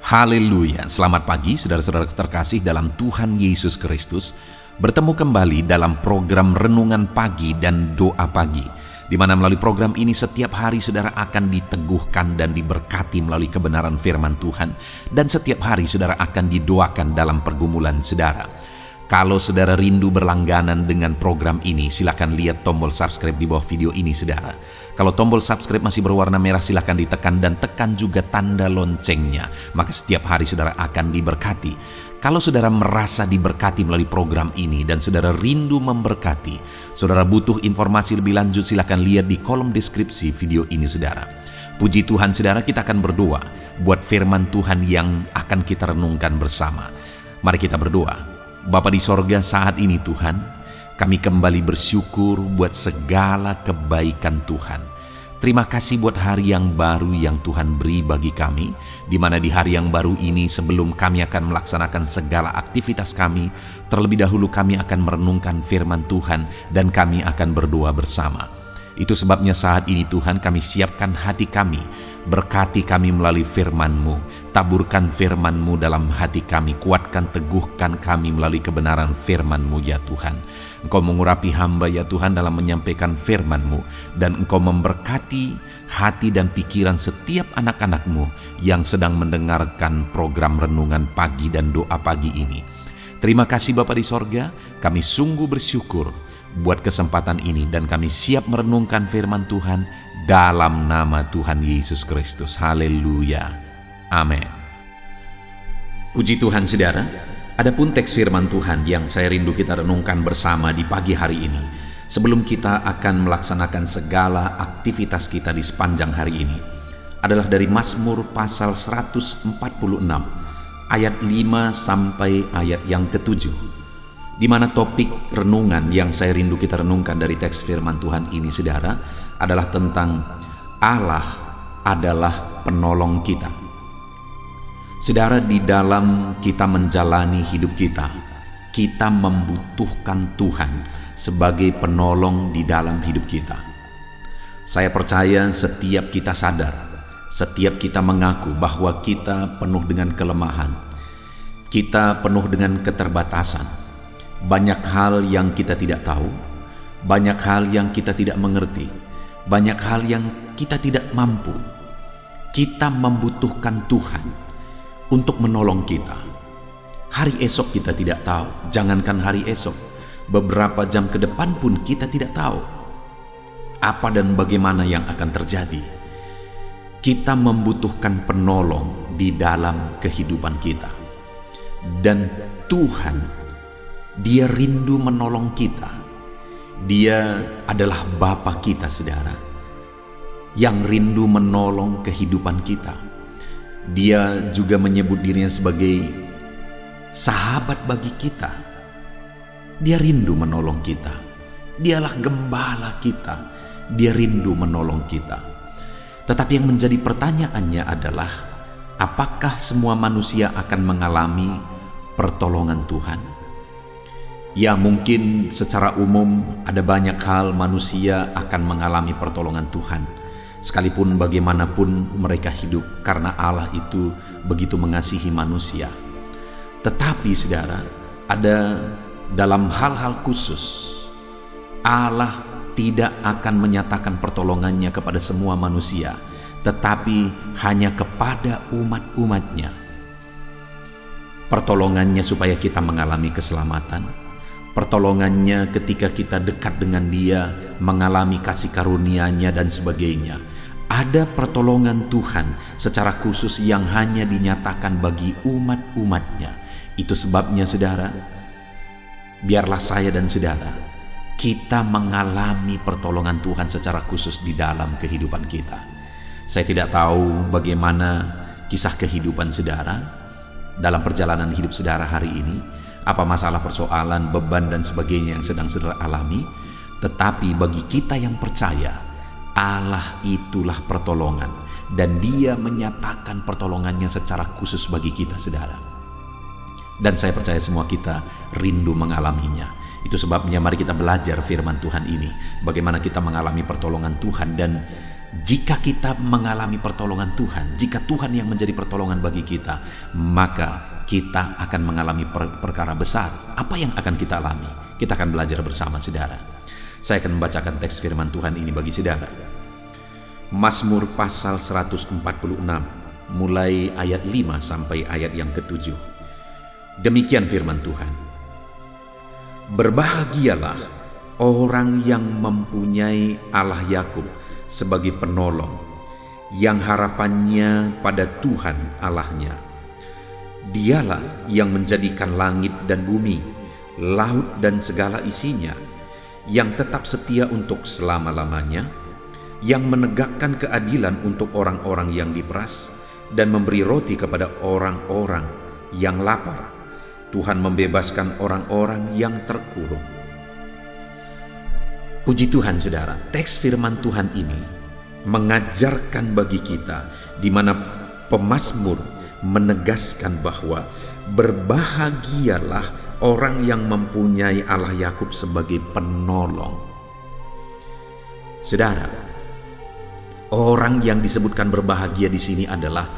Haleluya, selamat pagi saudara-saudara terkasih dalam Tuhan Yesus Kristus. Bertemu kembali dalam program Renungan Pagi dan Doa Pagi, di mana melalui program ini setiap hari saudara akan diteguhkan dan diberkati melalui kebenaran firman Tuhan. Dan setiap hari saudara akan didoakan dalam pergumulan saudara. Kalau saudara rindu berlangganan dengan program ini, silakan lihat tombol subscribe di bawah video ini saudara. Kalau tombol subscribe masih berwarna merah, silakan ditekan dan tekan juga tanda loncengnya. Maka setiap hari saudara akan diberkati. Kalau saudara merasa diberkati melalui program ini dan saudara rindu memberkati, saudara butuh informasi lebih lanjut, silakan lihat di kolom deskripsi video ini saudara. Puji Tuhan saudara, kita akan berdoa buat firman Tuhan yang akan kita renungkan bersama. Mari kita berdoa. Bapa di sorga, saat ini Tuhan, kami kembali bersyukur buat segala kebaikan Tuhan. Terima kasih buat hari yang baru yang Tuhan beri bagi kami, di mana di hari yang baru ini sebelum kami akan melaksanakan segala aktivitas kami, terlebih dahulu kami akan merenungkan firman Tuhan dan kami akan berdoa bersama. Itu sebabnya saat ini Tuhan kami siapkan hati kami, berkati kami melalui firman-Mu, taburkan firman-Mu dalam hati kami, kuatkan teguhkan kami melalui kebenaran firman-Mu ya Tuhan. Engkau mengurapi hamba ya Tuhan dalam menyampaikan firman-Mu, dan Engkau memberkati hati dan pikiran setiap anak-anak-Mu yang sedang mendengarkan program Renungan Pagi dan Doa Pagi ini. Terima kasih Bapa di sorga, kami sungguh bersyukur buat kesempatan ini dan kami siap merenungkan firman Tuhan dalam nama Tuhan Yesus Kristus. Haleluya. Amin. Puji Tuhan saudara, adapun teks firman Tuhan yang saya rindu kita renungkan bersama di pagi hari ini, sebelum kita akan melaksanakan segala aktivitas kita di sepanjang hari ini, adalah dari Mazmur pasal 146 ayat 5 sampai ayat yang ke-7, di mana topik renungan yang saya rindu kita renungkan dari teks firman Tuhan ini saudara adalah tentang Allah adalah penolong kita. Saudara, di dalam kita menjalani hidup kita membutuhkan Tuhan sebagai penolong di dalam hidup kita. Saya percaya setiap kita sadar, setiap kita mengaku bahwa kita penuh dengan kelemahan, kita penuh dengan keterbatasan. Banyak hal yang kita tidak tahu, banyak hal yang kita tidak mengerti, banyak hal yang kita tidak mampu. Kita membutuhkan Tuhan untuk menolong kita. Hari esok kita tidak tahu, jangankan hari esok, beberapa jam ke depan pun kita tidak tahu apa dan bagaimana yang akan terjadi. Kita membutuhkan penolong di dalam kehidupan kita. Dan Tuhan, Dia rindu menolong kita. Dia adalah Bapa kita saudara, yang rindu menolong kehidupan kita. Dia juga menyebut dirinya sebagai sahabat bagi kita. Dia rindu menolong kita. Dialah gembala kita. Dia rindu menolong kita. Tetapi yang menjadi pertanyaannya adalah, apakah semua manusia akan mengalami pertolongan Tuhan? Ya, mungkin secara umum ada banyak hal manusia akan mengalami pertolongan Tuhan, sekalipun bagaimanapun mereka hidup, karena Allah itu begitu mengasihi manusia. Tetapi saudara, ada dalam hal-hal khusus Allah tidak akan menyatakan pertolongannya kepada semua manusia, tetapi hanya kepada umat-umatnya. Pertolongannya supaya kita mengalami keselamatan, pertolongannya ketika kita dekat dengan Dia, mengalami kasih karunia-Nya dan sebagainya. Ada pertolongan Tuhan secara khusus yang hanya dinyatakan bagi umat-umatnya. Itu sebabnya saudara, biarlah saya dan saudara kita mengalami pertolongan Tuhan secara khusus di dalam kehidupan kita. Saya tidak tahu bagaimana kisah kehidupan saudara dalam perjalanan hidup saudara hari ini, apa masalah, persoalan, beban dan sebagainya yang sedang saudara alami. Tetapi bagi kita yang percaya, Allah itulah pertolongan, dan Dia menyatakan pertolongannya secara khusus bagi kita saudara. Dan saya percaya semua kita rindu mengalaminya. Itu sebabnya mari kita belajar firman Tuhan ini, bagaimana kita mengalami pertolongan Tuhan. Dan jika kita mengalami pertolongan Tuhan, jika Tuhan yang menjadi pertolongan bagi kita, maka kita akan mengalami perkara besar. Apa yang akan kita alami? Kita akan belajar bersama, saudara. Saya akan membacakan teks firman Tuhan ini bagi saudara. Mazmur pasal 146, mulai ayat 5 sampai ayat yang ke-7. Demikian firman Tuhan. Berbahagialah orang yang mempunyai Allah Yakub sebagai penolong, yang harapannya pada Tuhan Allahnya. Dialah yang menjadikan langit dan bumi, laut dan segala isinya, yang tetap setia untuk selama-lamanya, yang menegakkan keadilan untuk orang-orang yang diperas, dan memberi roti kepada orang-orang yang lapar. Tuhan membebaskan orang-orang yang terkurung. Puji Tuhan, saudara, teks firman Tuhan ini mengajarkan bagi kita di mana pemazmur menegaskan bahwa berbahagialah orang yang mempunyai Allah Yakub sebagai penolong. Saudara, orang yang disebutkan berbahagia di sini adalah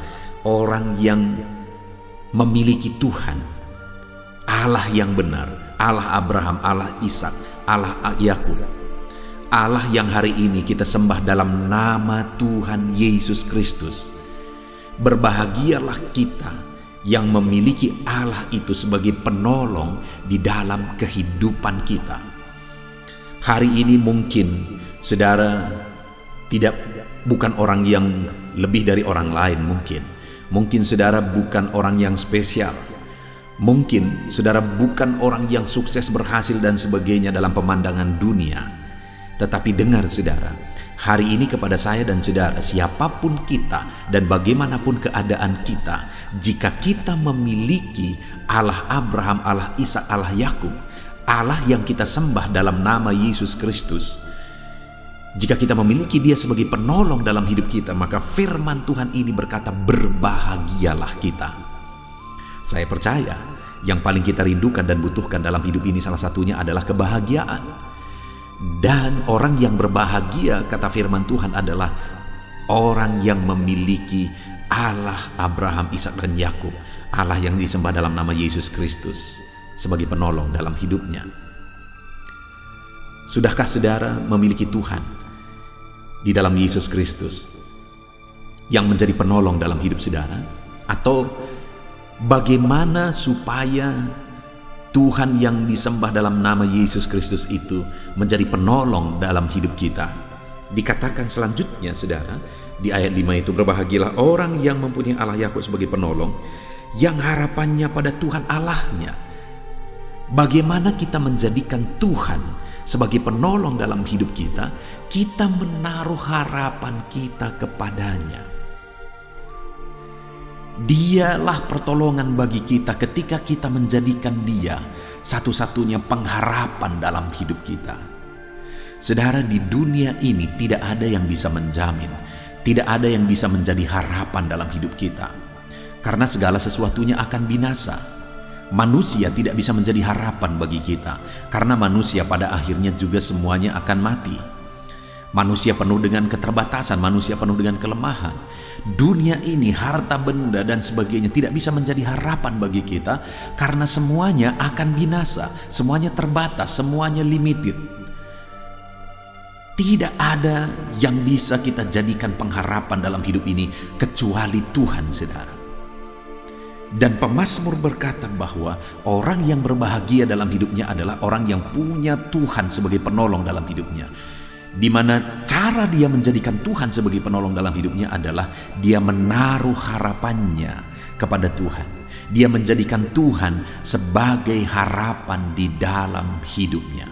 orang yang memiliki Tuhan, Allah yang benar, Allah Abraham, Allah Ishak, Allah Yakub. Allah yang hari ini kita sembah dalam nama Tuhan Yesus Kristus. Berbahagialah kita yang memiliki Allah itu sebagai penolong di dalam kehidupan kita. Hari ini mungkin saudara bukan orang yang lebih dari orang lain mungkin. Mungkin saudara bukan orang yang spesial. Mungkin saudara bukan orang yang sukses, berhasil dan sebagainya dalam pemandangan dunia. Tetapi dengar saudara, hari ini kepada saya dan saudara, siapapun kita dan bagaimanapun keadaan kita, jika kita memiliki Allah Abraham, Allah Ishak, Allah Yakub, Allah yang kita sembah dalam nama Yesus Kristus, jika kita memiliki Dia sebagai penolong dalam hidup kita, maka firman Tuhan ini berkata, berbahagialah kita. Saya percaya yang paling kita rindukan dan butuhkan dalam hidup ini salah satunya adalah kebahagiaan. Dan orang yang berbahagia, kata firman Tuhan, adalah orang yang memiliki Allah Abraham, Ishak dan Yakub, Allah yang disembah dalam nama Yesus Kristus sebagai penolong dalam hidupnya. Sudahkah saudara memiliki Tuhan di dalam Yesus Kristus yang menjadi penolong dalam hidup saudara? Atau bagaimana supaya Tuhan yang disembah dalam nama Yesus Kristus itu menjadi penolong dalam hidup kita? Dikatakan selanjutnya saudara, di ayat 5 itu, berbahagialah orang yang mempunyai Allah Yakub sebagai penolong, yang harapannya pada Tuhan Allahnya. Bagaimana kita menjadikan Tuhan sebagai penolong dalam hidup kita? Kita menaruh harapan kita kepadanya. Dialah pertolongan bagi kita ketika kita menjadikan Dia satu-satunya pengharapan dalam hidup kita. Saudara, di dunia ini tidak ada yang bisa menjamin, tidak ada yang bisa menjadi harapan dalam hidup kita, karena segala sesuatunya akan binasa. Manusia tidak bisa menjadi harapan bagi kita, karena manusia pada akhirnya juga semuanya akan mati. Manusia penuh dengan keterbatasan, manusia penuh dengan kelemahan. Dunia ini, harta benda dan sebagainya tidak bisa menjadi harapan bagi kita, karena semuanya akan binasa, semuanya terbatas, semuanya limited. Tidak ada yang bisa kita jadikan pengharapan dalam hidup ini kecuali Tuhan, saudara. Dan pemazmur berkata bahwa orang yang berbahagia dalam hidupnya adalah orang yang punya Tuhan sebagai penolong dalam hidupnya. Di mana cara dia menjadikan Tuhan sebagai penolong dalam hidupnya adalah dia menaruh harapannya kepada Tuhan. Dia menjadikan Tuhan sebagai harapan di dalam hidupnya.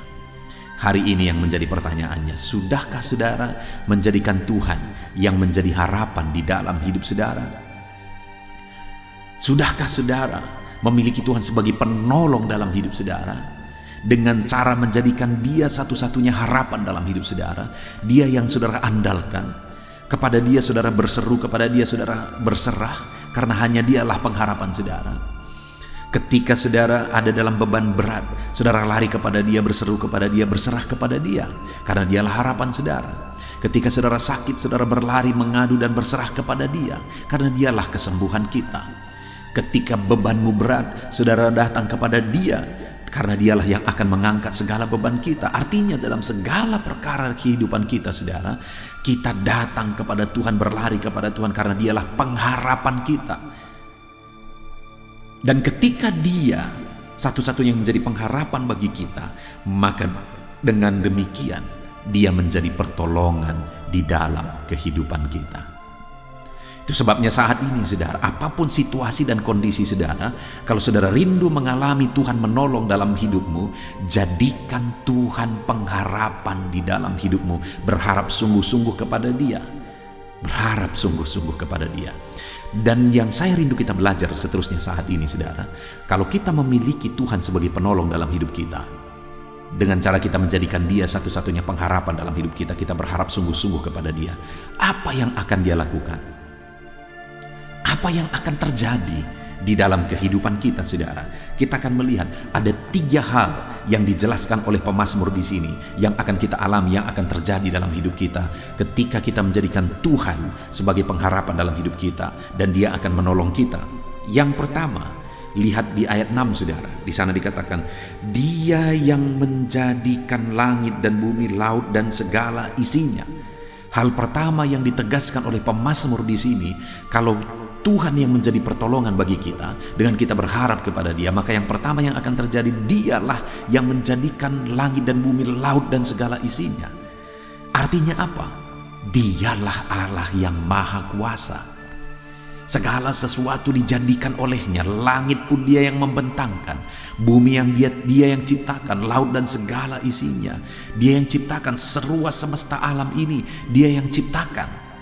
Hari ini yang menjadi pertanyaannya, sudahkah saudara menjadikan Tuhan yang menjadi harapan di dalam hidup saudara? Sudahkah saudara memiliki Tuhan sebagai penolong dalam hidup saudara? Dengan cara menjadikan Dia satu-satunya harapan dalam hidup saudara, Dia yang saudara andalkan, kepada Dia saudara berseru, kepada Dia saudara berserah, karena hanya Dialah pengharapan saudara. Ketika saudara ada dalam beban berat, saudara lari kepada Dia, berseru kepada Dia, berserah kepada Dia, karena Dialah harapan saudara. Ketika saudara sakit, saudara berlari, mengadu dan berserah kepada Dia, karena Dialah kesembuhan kita. Ketika bebanmu berat, saudara datang kepada Dia, karena Dialah yang akan mengangkat segala beban kita. Artinya dalam segala perkara kehidupan kita, saudara, kita datang kepada Tuhan, berlari kepada Tuhan, karena Dialah pengharapan kita. Dan ketika Dia satu-satunya yang menjadi pengharapan bagi kita, maka dengan demikian Dia menjadi pertolongan di dalam kehidupan kita. Itu sebabnya saat ini, saudara, apapun situasi dan kondisi saudara, kalau saudara rindu mengalami Tuhan menolong dalam hidupmu, jadikan Tuhan pengharapan di dalam hidupmu. Berharap sungguh-sungguh kepada Dia. Berharap sungguh-sungguh kepada Dia. Dan yang saya rindu kita belajar seterusnya saat ini, saudara, kalau kita memiliki Tuhan sebagai penolong dalam hidup kita, dengan cara kita menjadikan Dia satu-satunya pengharapan dalam hidup kita, kita berharap sungguh-sungguh kepada Dia. Apa yang akan Dia lakukan? Apa yang akan terjadi di dalam kehidupan kita, saudara? Kita akan melihat ada 3 hal yang dijelaskan oleh pemazmur di sini yang akan kita alami, yang akan terjadi dalam hidup kita ketika kita menjadikan Tuhan sebagai pengharapan dalam hidup kita, dan Dia akan menolong kita. Yang pertama, lihat di ayat 6, saudara. Di sana dikatakan, Dia yang menjadikan langit dan bumi, laut dan segala isinya. Hal pertama yang ditegaskan oleh pemazmur di sini, kalau Tuhan yang menjadi pertolongan bagi kita, dengan kita berharap kepada Dia, maka yang pertama yang akan terjadi, Dialah yang menjadikan langit dan bumi, laut dan segala isinya. Artinya apa? Dialah Allah yang maha kuasa. Segala sesuatu dijadikan olehnya. Langit pun Dia yang membentangkan, bumi yang Dia yang ciptakan, laut dan segala isinya. Dia yang ciptakan seluas semesta alam ini, Dia yang ciptakan.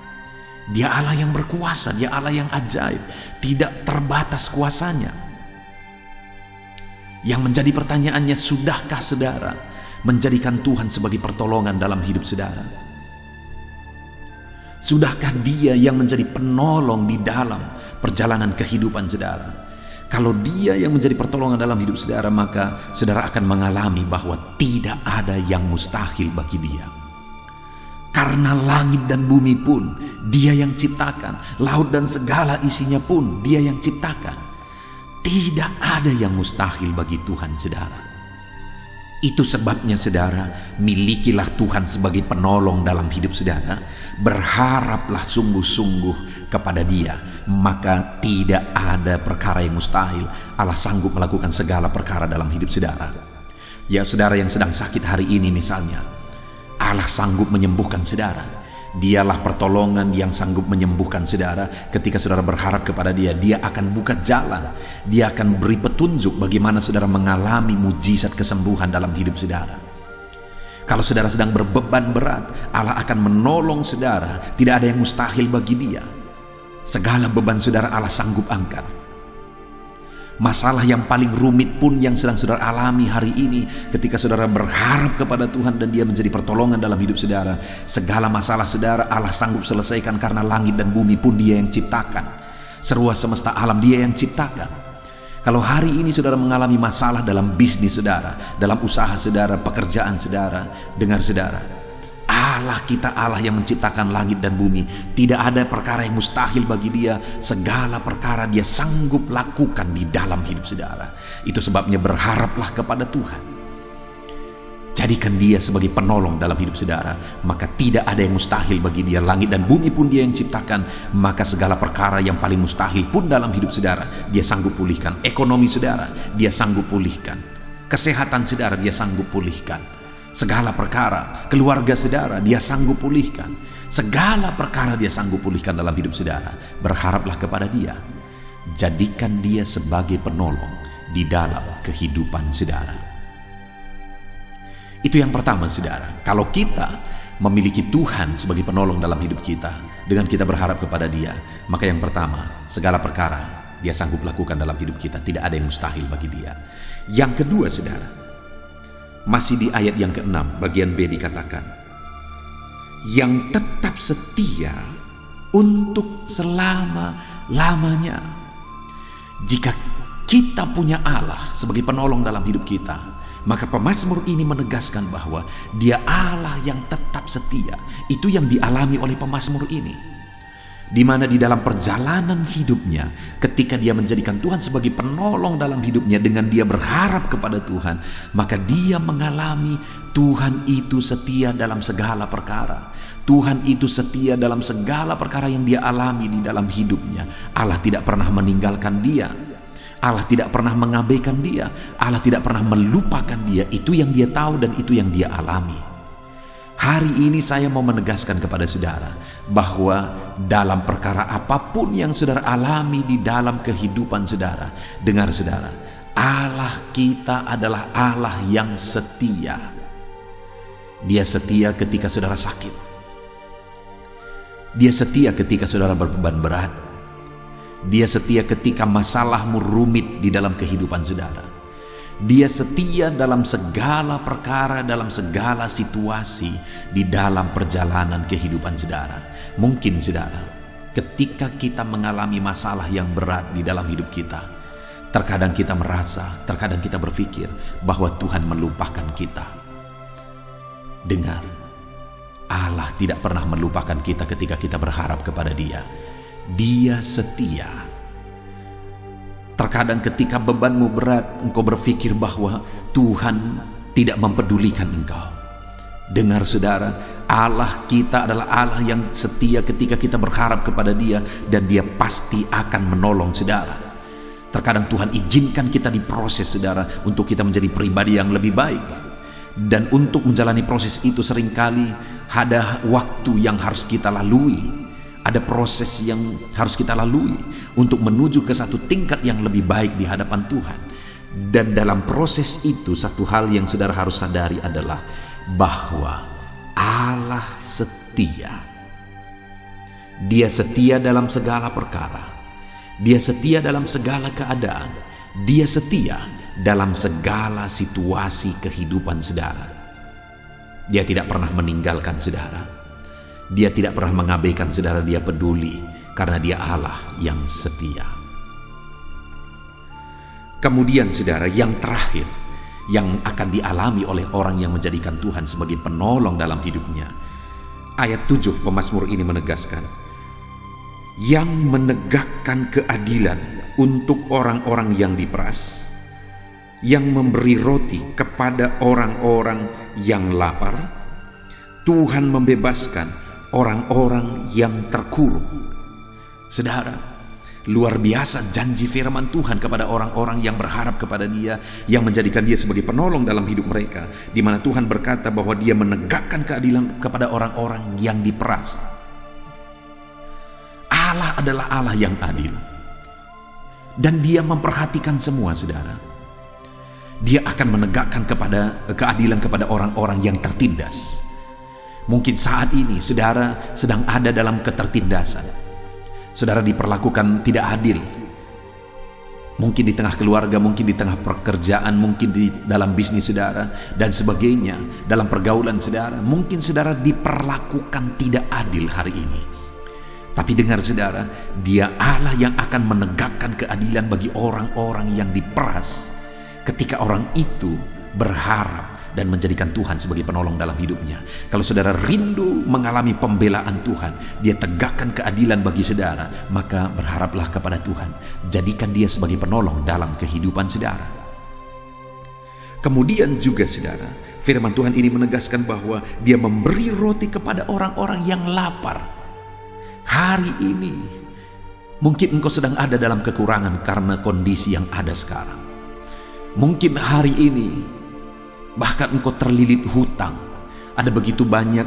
Dia Allah yang berkuasa, Dia Allah yang ajaib, tidak terbatas kuasanya. Yang menjadi pertanyaannya, sudahkah saudara menjadikan Tuhan sebagai pertolongan dalam hidup saudara? Sudahkah Dia yang menjadi penolong di dalam perjalanan kehidupan saudara? Kalau Dia yang menjadi pertolongan dalam hidup saudara, maka saudara akan mengalami bahwa tidak ada yang mustahil bagi Dia. Karena langit dan bumi pun Dia yang ciptakan, laut dan segala isinya pun Dia yang ciptakan. Tidak ada yang mustahil bagi Tuhan, saudara. Itu sebabnya, saudara, milikilah Tuhan sebagai penolong dalam hidup saudara. Berharaplah sungguh-sungguh kepada Dia, maka tidak ada perkara yang mustahil. Allah sanggup melakukan segala perkara dalam hidup saudara. Ya, saudara yang sedang sakit hari ini misalnya, Allah sanggup menyembuhkan saudara. Dialah pertolongan yang sanggup menyembuhkan saudara. Ketika saudara berharap kepada Dia, Dia akan buka jalan. Dia akan beri petunjuk bagaimana saudara mengalami mujizat kesembuhan dalam hidup saudara. Kalau saudara sedang berbeban berat, Allah akan menolong saudara. Tidak ada yang mustahil bagi Dia. Segala beban saudara Allah sanggup angkat. Masalah yang paling rumit pun yang sedang saudara alami hari ini, ketika saudara berharap kepada Tuhan dan Dia menjadi pertolongan dalam hidup saudara, segala masalah saudara Allah sanggup selesaikan, karena langit dan bumi pun Dia yang ciptakan. Seluas semesta alam Dia yang ciptakan. Kalau hari ini saudara mengalami masalah dalam bisnis saudara, dalam usaha saudara, pekerjaan saudara, dengar saudara, Allah kita Allah yang menciptakan langit dan bumi. Tidak ada perkara yang mustahil bagi Dia. Segala perkara Dia sanggup lakukan di dalam hidup saudara. Itu sebabnya berharaplah kepada Tuhan. Jadikan Dia sebagai penolong dalam hidup saudara, maka tidak ada yang mustahil bagi Dia. Langit dan bumi pun Dia yang ciptakan, maka segala perkara yang paling mustahil pun dalam hidup saudara Dia sanggup pulihkan. Ekonomi saudara Dia sanggup pulihkan. Kesehatan saudara Dia sanggup pulihkan. Segala perkara, keluarga saudara Dia sanggup pulihkan. Segala perkara Dia sanggup pulihkan dalam hidup saudara. Berharaplah kepada Dia. Jadikan Dia sebagai penolong di dalam kehidupan saudara. Itu yang pertama, saudara. Kalau kita memiliki Tuhan sebagai penolong dalam hidup kita, dengan kita berharap kepada Dia, maka yang pertama, segala perkara Dia sanggup lakukan dalam hidup kita. Tidak ada yang mustahil bagi Dia. Yang kedua, saudara, masih di ayat yang ke-6, bagian B dikatakan, yang tetap setia untuk selama-lamanya. Jika kita punya Allah sebagai penolong dalam hidup kita, maka pemazmur ini menegaskan bahwa Dia Allah yang tetap setia. Itu yang dialami oleh pemazmur ini, di mana di dalam perjalanan hidupnya, ketika dia menjadikan Tuhan sebagai penolong dalam hidupnya dengan dia berharap kepada Tuhan, maka dia mengalami Tuhan itu setia dalam segala perkara. Tuhan itu setia dalam segala perkara yang dia alami di dalam hidupnya. Allah tidak pernah meninggalkan dia. Allah tidak pernah mengabaikan dia. Allah tidak pernah melupakan dia. Itu yang dia tahu dan itu yang dia alami. Hari ini saya mau menegaskan kepada saudara bahwa dalam perkara apapun yang saudara alami di dalam kehidupan saudara, dengar saudara, Allah kita adalah Allah yang setia. Dia setia ketika saudara sakit. Dia setia ketika saudara berbeban berat. Dia setia ketika masalahmu rumit di dalam kehidupan saudara. Dia setia dalam segala perkara, dalam segala situasi di dalam perjalanan kehidupan saudara. Mungkin saudara, ketika kita mengalami masalah yang berat di dalam hidup kita, terkadang kita merasa, terkadang kita berpikir bahwa Tuhan melupakan kita. Dengar, Allah tidak pernah melupakan kita ketika kita berharap kepada Dia. Dia setia. Terkadang ketika bebanmu berat, engkau berpikir bahwa Tuhan tidak mempedulikan engkau. Dengar saudara, Allah kita adalah Allah yang setia ketika kita berharap kepada Dia, dan Dia pasti akan menolong saudara. Terkadang Tuhan izinkan kita diproses saudara, untuk kita menjadi pribadi yang lebih baik. Dan untuk menjalani proses itu seringkali ada waktu yang harus kita lalui. Ada proses yang harus kita lalui untuk menuju ke satu tingkat yang lebih baik di hadapan Tuhan. Dan dalam proses itu, satu hal yang saudara harus sadari adalah bahwa Allah setia. Dia setia dalam segala perkara. Dia setia dalam segala keadaan. Dia setia dalam segala situasi kehidupan saudara. Dia tidak pernah meninggalkan saudara. Dia tidak pernah mengabaikan saudara. Dia peduli karena Dia Allah yang setia. Kemudian saudara, yang terakhir yang akan dialami oleh orang yang menjadikan Tuhan sebagai penolong dalam hidupnya, ayat 7 pemazmur ini menegaskan, yang menegakkan keadilan untuk orang-orang yang diperas, yang memberi roti kepada orang-orang yang lapar. Tuhan membebaskan orang-orang yang terkurung. Saudara, luar biasa janji firman Tuhan kepada orang-orang yang berharap kepada Dia, yang menjadikan Dia sebagai penolong dalam hidup mereka, di mana Tuhan berkata bahwa Dia menegakkan keadilan kepada orang-orang yang diperas. Allah adalah Allah yang adil, dan Dia memperhatikan semua saudara. Dia akan menegakkan keadilan kepada orang-orang yang tertindas. Mungkin saat ini saudara sedang ada dalam ketertindasan. Saudara diperlakukan tidak adil. Mungkin di tengah keluarga, mungkin di tengah pekerjaan, mungkin di dalam bisnis saudara dan sebagainya, dalam pergaulan saudara. Mungkin saudara diperlakukan tidak adil hari ini. Tapi dengar saudara, Dia Allah yang akan menegakkan keadilan bagi orang-orang yang diperas, ketika orang itu berharap dan menjadikan Tuhan sebagai penolong dalam hidupnya. Kalau saudara rindu mengalami pembelaan Tuhan, Dia tegakkan keadilan bagi saudara, maka berharaplah kepada Tuhan. Jadikan Dia sebagai penolong dalam kehidupan saudara. Kemudian juga saudara, firman Tuhan ini menegaskan bahwa Dia memberi roti kepada orang-orang yang lapar. Hari ini mungkin engkau sedang ada dalam kekurangan karena kondisi yang ada sekarang. Mungkin hari ini bahkan engkau terlilit hutang. Ada begitu banyak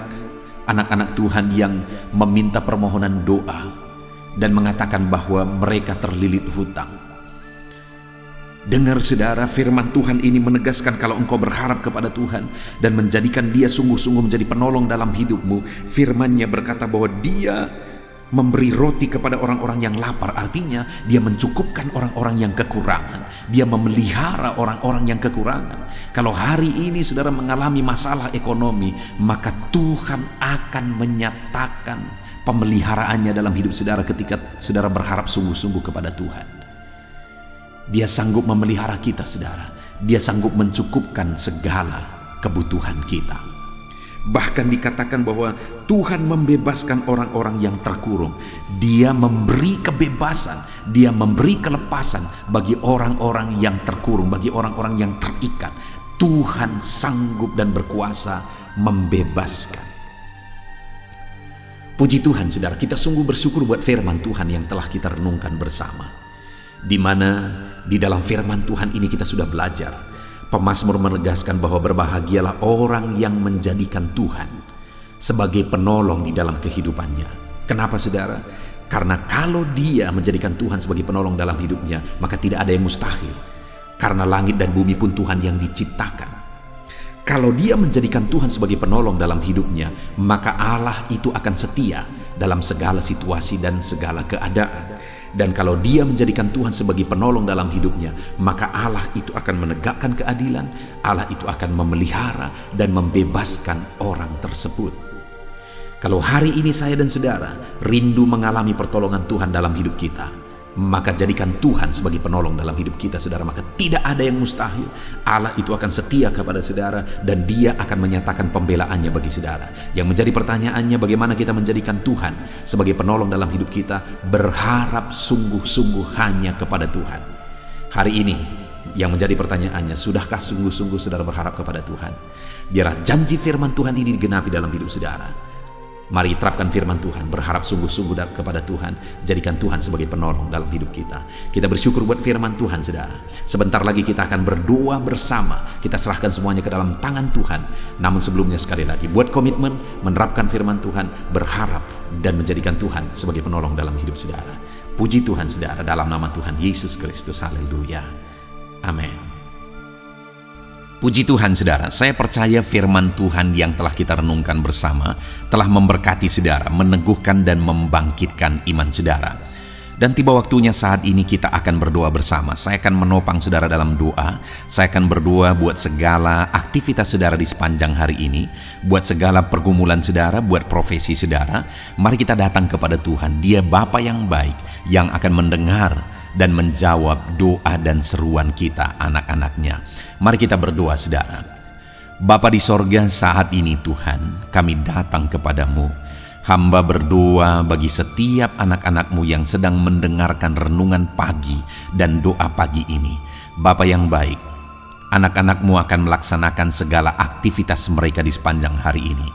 anak-anak Tuhan yang meminta permohonan doa dan mengatakan bahwa mereka terlilit hutang. Dengar saudara, firman Tuhan ini menegaskan kalau engkau berharap kepada Tuhan dan menjadikan Dia sungguh-sungguh menjadi penolong dalam hidupmu, firman-Nya berkata bahwa Dia memberi roti kepada orang-orang yang lapar. Artinya Dia mencukupkan orang-orang yang kekurangan. Dia memelihara orang-orang yang kekurangan. Kalau hari ini saudara mengalami masalah ekonomi, maka Tuhan akan menyatakan pemeliharaannya dalam hidup saudara ketika saudara berharap sungguh-sungguh kepada Tuhan. Dia sanggup memelihara kita, saudara. Dia sanggup mencukupkan segala kebutuhan kita. Bahkan dikatakan bahwa Tuhan membebaskan orang-orang yang terkurung. Dia memberi kebebasan, Dia memberi kelepasan bagi orang-orang yang terkurung, bagi orang-orang yang terikat. Tuhan sanggup dan berkuasa membebaskan. Puji Tuhan, saudara, kita sungguh bersyukur buat firman Tuhan yang telah kita renungkan bersama. Di mana di dalam firman Tuhan ini kita sudah belajar. Pemazmur menegaskan bahwa berbahagialah orang yang menjadikan Tuhan sebagai penolong di dalam kehidupannya. Kenapa, saudara? Karena kalau dia menjadikan Tuhan sebagai penolong dalam hidupnya, maka tidak ada yang mustahil. Karena langit dan bumi pun Tuhan yang diciptakan. Kalau dia menjadikan Tuhan sebagai penolong dalam hidupnya, maka Allah itu akan setia dalam segala situasi dan segala keadaan. Dan kalau dia menjadikan Tuhan sebagai penolong dalam hidupnya, maka Allah itu akan menegakkan keadilan, Allah itu akan memelihara dan membebaskan orang tersebut. Kalau hari ini saya dan saudara rindu mengalami pertolongan Tuhan dalam hidup kita, maka jadikan Tuhan sebagai penolong dalam hidup kita, saudara. Maka tidak ada yang mustahil. Allah itu akan setia kepada saudara, dan Dia akan menyatakan pembelaannya bagi saudara. Yang menjadi pertanyaannya, bagaimana kita menjadikan Tuhan sebagai penolong dalam hidup kita? Berharap sungguh-sungguh hanya kepada Tuhan. Hari ini yang menjadi pertanyaannya, sudahkah sungguh-sungguh saudara berharap kepada Tuhan? Biarlah janji firman Tuhan ini digenapi dalam hidup saudara. Mari terapkan firman Tuhan, berharap sungguh-sungguh kepada Tuhan, jadikan Tuhan sebagai penolong dalam hidup kita. Kita bersyukur buat firman Tuhan, saudara. Sebentar lagi kita akan berdoa bersama. Kita serahkan semuanya ke dalam tangan Tuhan. Namun sebelumnya sekali lagi, buat komitmen menerapkan firman Tuhan, berharap dan menjadikan Tuhan sebagai penolong dalam hidup saudara. Puji Tuhan, saudara, dalam nama Tuhan Yesus Kristus. Haleluya. Amin. Puji Tuhan, saudara, saya percaya firman Tuhan yang telah kita renungkan bersama telah memberkati saudara, meneguhkan dan membangkitkan iman saudara. Dan tiba waktunya saat ini kita akan berdoa bersama. Saya akan menopang saudara dalam doa. Saya akan berdoa buat segala aktivitas saudara di sepanjang hari ini, buat segala pergumulan saudara, buat profesi saudara. Mari kita datang kepada Tuhan. Dia Bapa yang baik, yang akan mendengar dan menjawab doa dan seruan kita, anak-anaknya. Mari kita berdoa, saudara. Bapa di sorga, saat ini Tuhan, kami datang kepadamu. Hamba berdoa bagi setiap anak-anakmu yang sedang mendengarkan renungan pagi dan doa pagi ini. Bapa yang baik, anak-anakmu akan melaksanakan segala aktivitas mereka di sepanjang hari ini.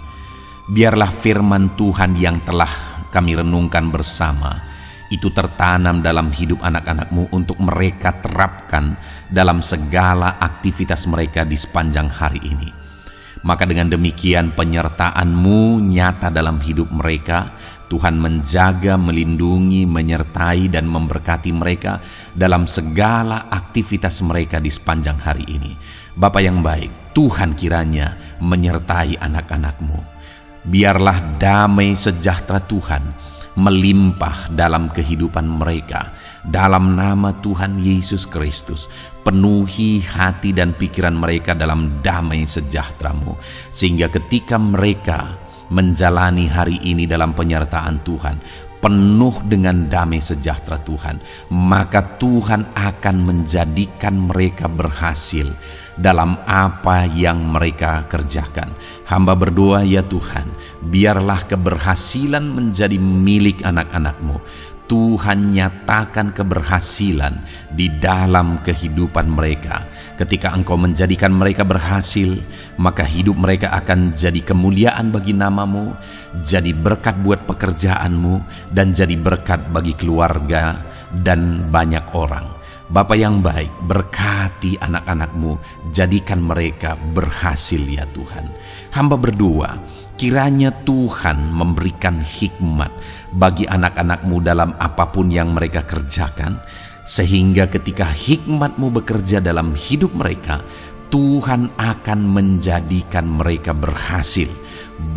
Biarlah firman Tuhan yang telah kami renungkan bersama itu tertanam dalam hidup anak-anakmu untuk mereka terapkan dalam segala aktivitas mereka di sepanjang hari ini. Maka dengan demikian penyertaan-Mu nyata dalam hidup mereka. Tuhan menjaga, melindungi, menyertai dan memberkati mereka dalam segala aktivitas mereka di sepanjang hari ini. Bapa yang baik, Tuhan kiranya menyertai anak-anak-Mu. Biarlah damai sejahtera Tuhan melimpah dalam kehidupan mereka. Dalam nama Tuhan Yesus Kristus, penuhi hati dan pikiran mereka dalam damai sejahtera-Mu, sehingga ketika mereka menjalani hari ini dalam penyertaan Tuhan, penuh dengan damai sejahtera Tuhan, maka Tuhan akan menjadikan mereka berhasil dalam apa yang mereka kerjakan. Hamba berdoa, ya Tuhan, biarlah keberhasilan menjadi milik anak-anak-Mu. Tuhan nyatakan keberhasilan di dalam kehidupan mereka. Ketika Engkau menjadikan mereka berhasil, maka hidup mereka akan jadi kemuliaan bagi nama-Mu, jadi berkat buat pekerjaan-Mu, dan jadi berkat bagi keluarga dan banyak orang. Bapa yang baik, berkati anak-anak-Mu, jadikan mereka berhasil, ya Tuhan. Hamba berdoa, kiranya Tuhan memberikan hikmat bagi anak-anak-Mu dalam apapun yang mereka kerjakan, sehingga ketika hikmat-Mu bekerja dalam hidup mereka, Tuhan akan menjadikan mereka berhasil.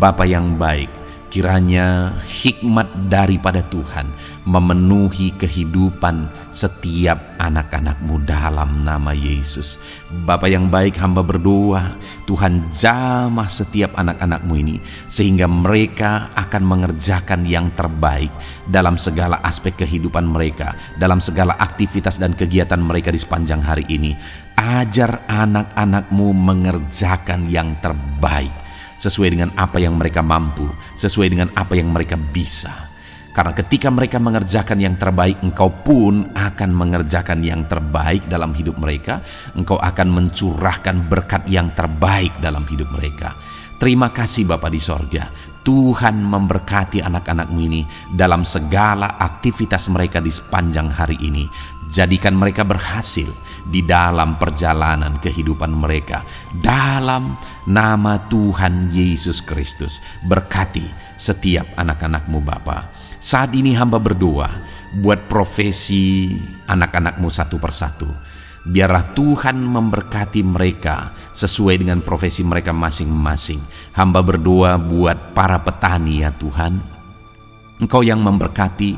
Bapa yang baik, kiranya hikmat daripada Tuhan memenuhi kehidupan setiap anak-anak-Mu dalam nama Yesus. Bapa yang baik, hamba berdoa, Tuhan jamah setiap anak-anak-Mu ini, sehingga mereka akan mengerjakan yang terbaik dalam segala aspek kehidupan mereka, dalam segala aktivitas dan kegiatan mereka di sepanjang hari ini. Ajar anak-anak-Mu mengerjakan yang terbaik, sesuai dengan apa yang mereka mampu, sesuai dengan apa yang mereka bisa. Karena ketika mereka mengerjakan yang terbaik, Engkau pun akan mengerjakan yang terbaik dalam hidup mereka. Engkau akan mencurahkan berkat yang terbaik dalam hidup mereka. Terima kasih Bapa di sorga. Tuhan memberkati anak-anak-Mu ini dalam segala aktivitas mereka di sepanjang hari ini. Jadikan mereka berhasil di dalam perjalanan kehidupan mereka. Dalam nama Tuhan Yesus Kristus, berkati setiap anak-anak-Mu Bapa. Saat ini hamba berdoa buat profesi anak-anak-Mu satu persatu. Biarlah Tuhan memberkati mereka sesuai dengan profesi mereka masing-masing. Hamba berdoa buat para petani ya Tuhan. Engkau yang memberkati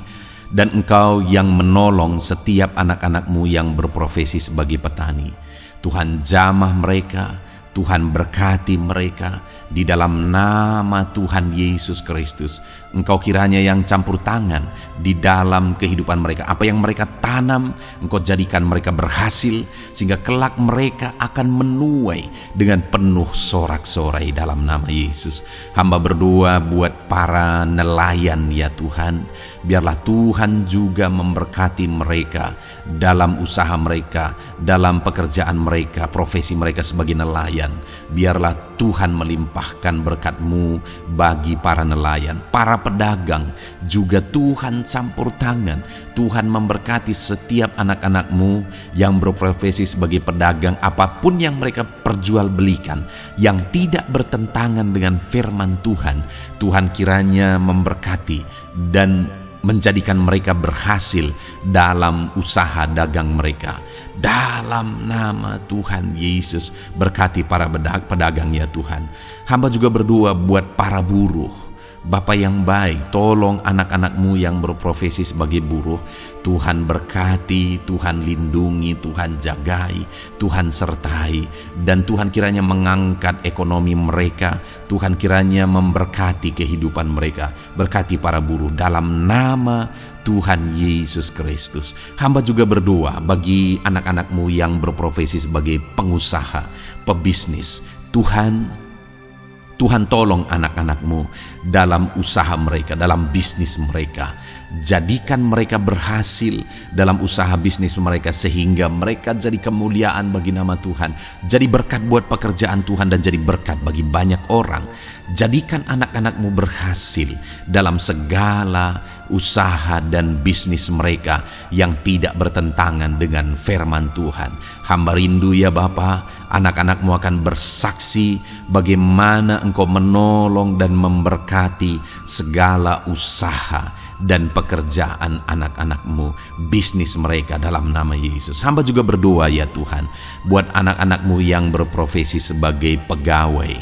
dan Engkau yang menolong setiap anak-anak-Mu yang berprofesi sebagai petani. Tuhan jamah mereka, Tuhan berkati mereka di dalam nama Tuhan Yesus Kristus. Engkau kiranya yang campur tangan di dalam kehidupan mereka. Apa yang mereka tanam, Engkau jadikan mereka berhasil, sehingga kelak mereka akan menuai dengan penuh sorak-sorai dalam nama Yesus. Hamba berdoa buat para nelayan ya Tuhan. Biarlah Tuhan juga memberkati mereka dalam usaha mereka, dalam pekerjaan mereka, profesi mereka sebagai nelayan. Biarlah Tuhan melimpahkan berkat-Mu bagi para nelayan, para pedagang juga Tuhan campur tangan. Tuhan memberkati setiap anak-anak-Mu yang berprofesi sebagai pedagang, apapun yang mereka perjualbelikan yang tidak bertentangan dengan firman Tuhan. Tuhan kiranya memberkati dan menjadikan mereka berhasil dalam usaha dagang mereka. Dalam nama Tuhan Yesus, berkati para pedagang ya Tuhan. Hamba juga berdoa buat para buruh. Bapa yang baik, tolong anak-anak-Mu yang berprofesi sebagai buruh. Tuhan berkati, Tuhan lindungi, Tuhan jagai, Tuhan sertai. Dan Tuhan kiranya mengangkat ekonomi mereka. Tuhan kiranya memberkati kehidupan mereka. Berkati para buruh dalam nama Tuhan Yesus Kristus. Hamba juga berdoa bagi anak-anak-Mu yang berprofesi sebagai pengusaha, pebisnis. Tuhan tolong anak-anak-Mu dalam usaha mereka, dalam bisnis mereka. Jadikan mereka berhasil dalam usaha bisnis mereka, sehingga mereka jadi kemuliaan bagi nama Tuhan. Jadi berkat buat pekerjaan Tuhan dan jadi berkat bagi banyak orang. Jadikan anak-anak-Mu berhasil dalam segala usaha dan bisnis mereka yang tidak bertentangan dengan firman Tuhan. Hamba rindu ya Bapa, anak-anak-Mu akan bersaksi bagaimana Engkau menolong dan memberkati segala usaha dan pekerjaan anak-anak-Mu, bisnis mereka dalam nama Yesus. Hamba juga berdoa ya Tuhan buat anak-anak-Mu yang berprofesi sebagai pegawai,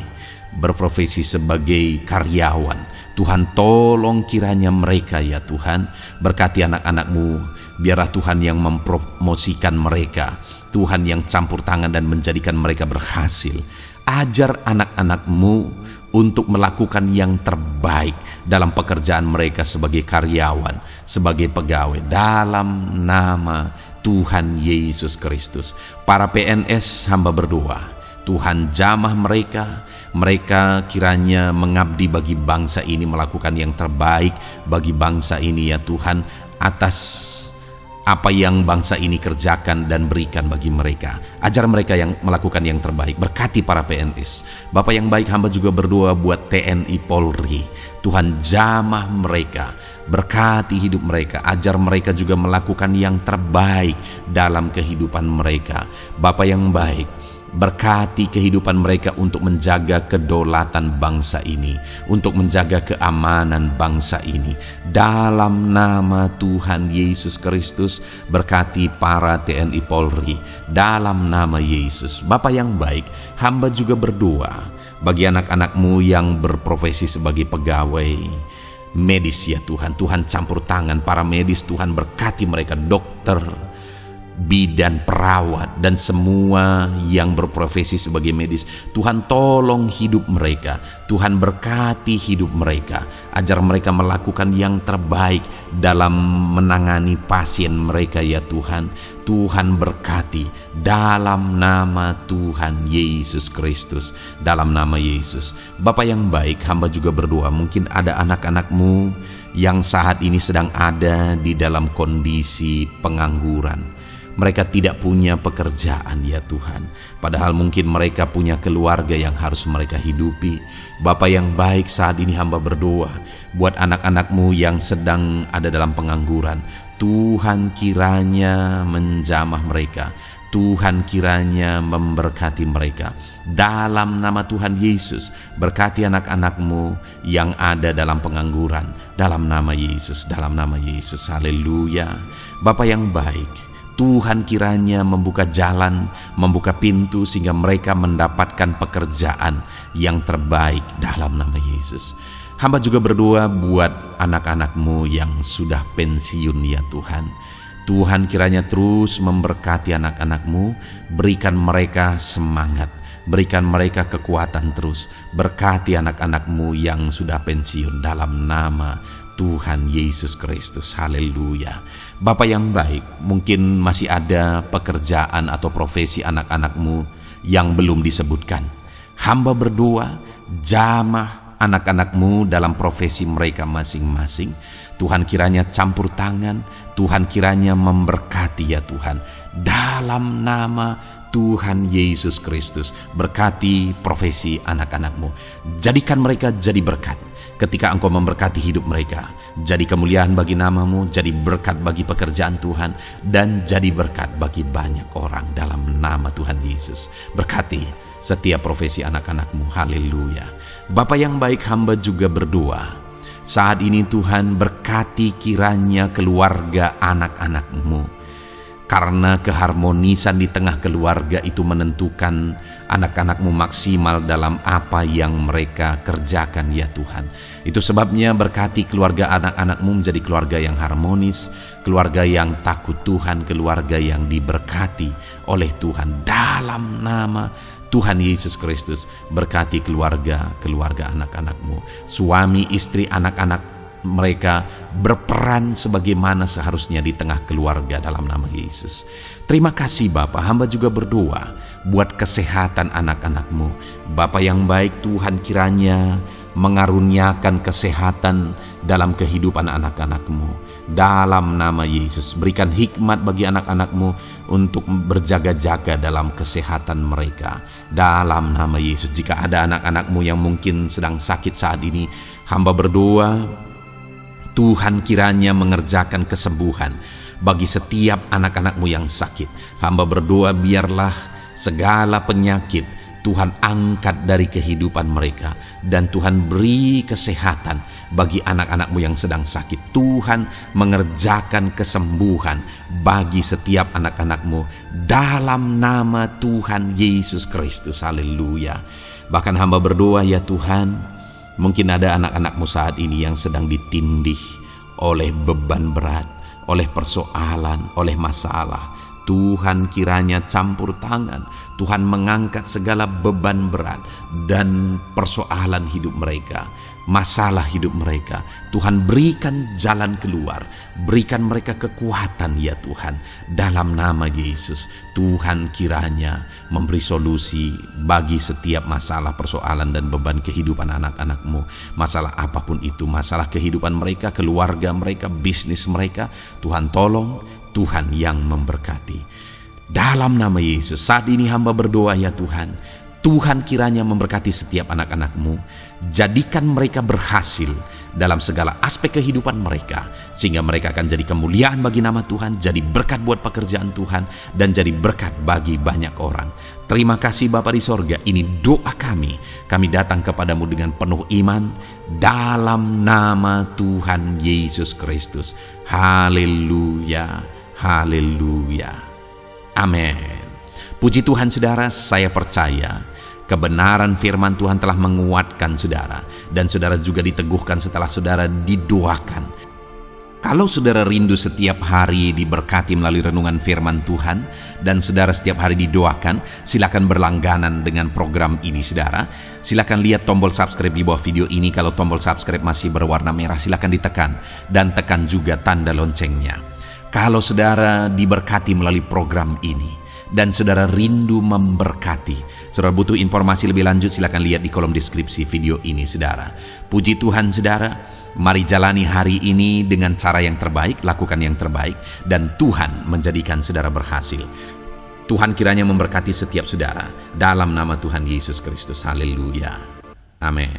berprofesi sebagai karyawan. Tuhan tolong kiranya mereka ya Tuhan, berkati anak-anak-Mu. Biarlah Tuhan yang mempromosikan mereka, Tuhan yang campur tangan dan menjadikan mereka berhasil. Ajar anak-anak-Mu untuk melakukan yang terbaik dalam pekerjaan mereka sebagai karyawan, sebagai pegawai, dalam nama Tuhan Yesus Kristus. Para PNS hamba berdoa, Tuhan jamah mereka. Mereka kiranya mengabdi bagi bangsa ini, melakukan yang terbaik bagi bangsa ini ya Tuhan, atas apa yang bangsa ini kerjakan dan berikan bagi mereka. Ajar mereka yang melakukan yang terbaik. Berkati para PNS. Bapak yang baik, hamba juga berdoa buat TNI Polri. Tuhan jamah mereka, berkati hidup mereka. Ajar mereka juga melakukan yang terbaik dalam kehidupan mereka. Bapak yang baik, berkati kehidupan mereka untuk menjaga kedaulatan bangsa ini, untuk menjaga keamanan bangsa ini. Dalam nama Tuhan Yesus Kristus, berkati para TNI Polri dalam nama Yesus. Bapa yang baik, hamba juga berdoa Bagi anak-anak-Mu yang berprofesi sebagai pegawai medis ya Tuhan, Tuhan campur tangan para medis, Tuhan berkati mereka, dokter, bidan, perawat, dan semua yang berprofesi sebagai medis. Tuhan tolong hidup mereka, Tuhan berkati hidup mereka, ajar mereka melakukan yang terbaik dalam menangani pasien mereka ya Tuhan. Tuhan berkati dalam nama Tuhan Yesus Kristus, dalam nama Yesus. Bapa yang baik, hamba juga berdoa, mungkin ada anak-anak-Mu yang saat ini sedang ada di dalam kondisi pengangguran. Mereka tidak punya pekerjaan ya Tuhan, padahal mungkin mereka punya keluarga yang harus mereka hidupi. Bapa yang baik, saat ini hamba berdoa buat anak-anak-Mu yang sedang ada dalam pengangguran. Tuhan kiranya menjamah mereka, Tuhan kiranya memberkati mereka. Dalam nama Tuhan Yesus, berkati anak-anak-Mu yang ada dalam pengangguran, dalam nama Yesus, dalam nama Yesus. Haleluya. Bapa yang baik, Tuhan kiranya membuka jalan, membuka pintu sehingga mereka mendapatkan pekerjaan yang terbaik dalam nama Yesus. Hamba juga berdoa buat anak-anak-Mu yang sudah pensiun ya Tuhan. Tuhan kiranya terus memberkati anak-anak-Mu, berikan mereka semangat, berikan mereka kekuatan terus. Berkati anak-anak-Mu yang sudah pensiun dalam nama Tuhan Yesus Kristus. Haleluya. Bapa yang baik, mungkin masih ada pekerjaan atau profesi anak-anak-Mu yang belum disebutkan. Hamba berdoa, jamah anak-anak-Mu dalam profesi mereka masing-masing. Tuhan kiranya campur tangan, Tuhan kiranya memberkati ya Tuhan. Dalam nama Tuhan Yesus Kristus, berkati profesi anak-anak-Mu. Jadikan mereka jadi berkat ketika Engkau memberkati hidup mereka. Jadi kemuliaan bagi nama-Mu, jadi berkat bagi pekerjaan Tuhan, dan jadi berkat bagi banyak orang dalam nama Tuhan Yesus. Berkati setiap profesi anak-anak-Mu. Haleluya. Bapa yang baik, hamba juga berdoa saat ini Tuhan, berkati kiranya keluarga anak-anak-Mu. Karena keharmonisan di tengah keluarga itu menentukan anak-anak-Mu maksimal dalam apa yang mereka kerjakan ya Tuhan. Itu sebabnya berkati keluarga anak-anak-Mu menjadi keluarga yang harmonis, keluarga yang takut Tuhan, keluarga yang diberkati oleh Tuhan. Dalam nama Tuhan Yesus Kristus, berkati keluarga anak-anak-Mu. Suami, istri, anak-anak mereka berperan sebagaimana seharusnya di tengah keluarga dalam nama Yesus. Terima kasih Bapa, hamba juga berdoa buat kesehatan anak-anak-Mu. Bapa yang baik, Tuhan kiranya mengaruniakan kesehatan dalam kehidupan anak-anak-Mu. Dalam nama Yesus, berikan hikmat bagi anak-anak-Mu untuk berjaga-jaga dalam kesehatan mereka. Dalam nama Yesus, jika ada anak-anak-Mu yang mungkin sedang sakit saat ini, hamba berdoa Tuhan kiranya mengerjakan kesembuhan bagi setiap anak-anak-Mu yang sakit. Hamba berdoa biarlah segala penyakit Tuhan angkat dari kehidupan mereka, dan Tuhan beri kesehatan bagi anak-anak-Mu yang sedang sakit. Tuhan mengerjakan kesembuhan bagi setiap anak-anak-Mu dalam nama Tuhan Yesus Kristus. Haleluya. Bahkan hamba berdoa ya Tuhan, mungkin ada anak-anak-Mu saat ini yang sedang ditindih oleh beban berat, oleh persoalan, oleh masalah. Tuhan kiranya campur tangan, Tuhan mengangkat segala beban berat dan persoalan hidup mereka, masalah hidup mereka. Tuhan berikan jalan keluar, berikan mereka kekuatan ya Tuhan. Dalam nama Yesus, Tuhan kiranya memberi solusi bagi setiap masalah, persoalan, dan beban kehidupan anak-anak-Mu. Masalah apapun itu, masalah kehidupan mereka, keluarga mereka, bisnis mereka, Tuhan tolong, Tuhan yang memberkati. Dalam nama Yesus, saat ini hamba berdoa ya Tuhan, Tuhan kiranya memberkati setiap anak-anak-Mu, jadikan mereka berhasil dalam segala aspek kehidupan mereka, sehingga mereka akan jadi kemuliaan bagi nama Tuhan, jadi berkat buat pekerjaan Tuhan, dan jadi berkat bagi banyak orang. Terima kasih Bapa di sorga, ini doa kami datang kepadamu dengan penuh iman, dalam nama Tuhan Yesus Kristus. Haleluya, haleluya, amin. Puji Tuhan saudara, saya percaya Kebenaran firman Tuhan telah menguatkan saudara, dan saudara juga diteguhkan setelah saudara didoakan. Kalau saudara rindu setiap hari diberkati melalui renungan firman Tuhan, dan saudara setiap hari didoakan, silakan berlangganan dengan program ini saudara. Silakan lihat tombol subscribe di bawah video ini. Kalau tombol subscribe masih berwarna merah, silakan ditekan, dan tekan juga tanda loncengnya. Kalau saudara diberkati melalui program ini, dan saudara rindu memberkati, saudara butuh informasi lebih lanjut, silakan lihat di kolom deskripsi video ini saudara. Puji Tuhan saudara, mari jalani hari ini dengan cara yang terbaik, lakukan yang terbaik, dan Tuhan menjadikan saudara berhasil. Tuhan kiranya memberkati setiap saudara, dalam nama Tuhan Yesus Kristus. Haleluya. Amin.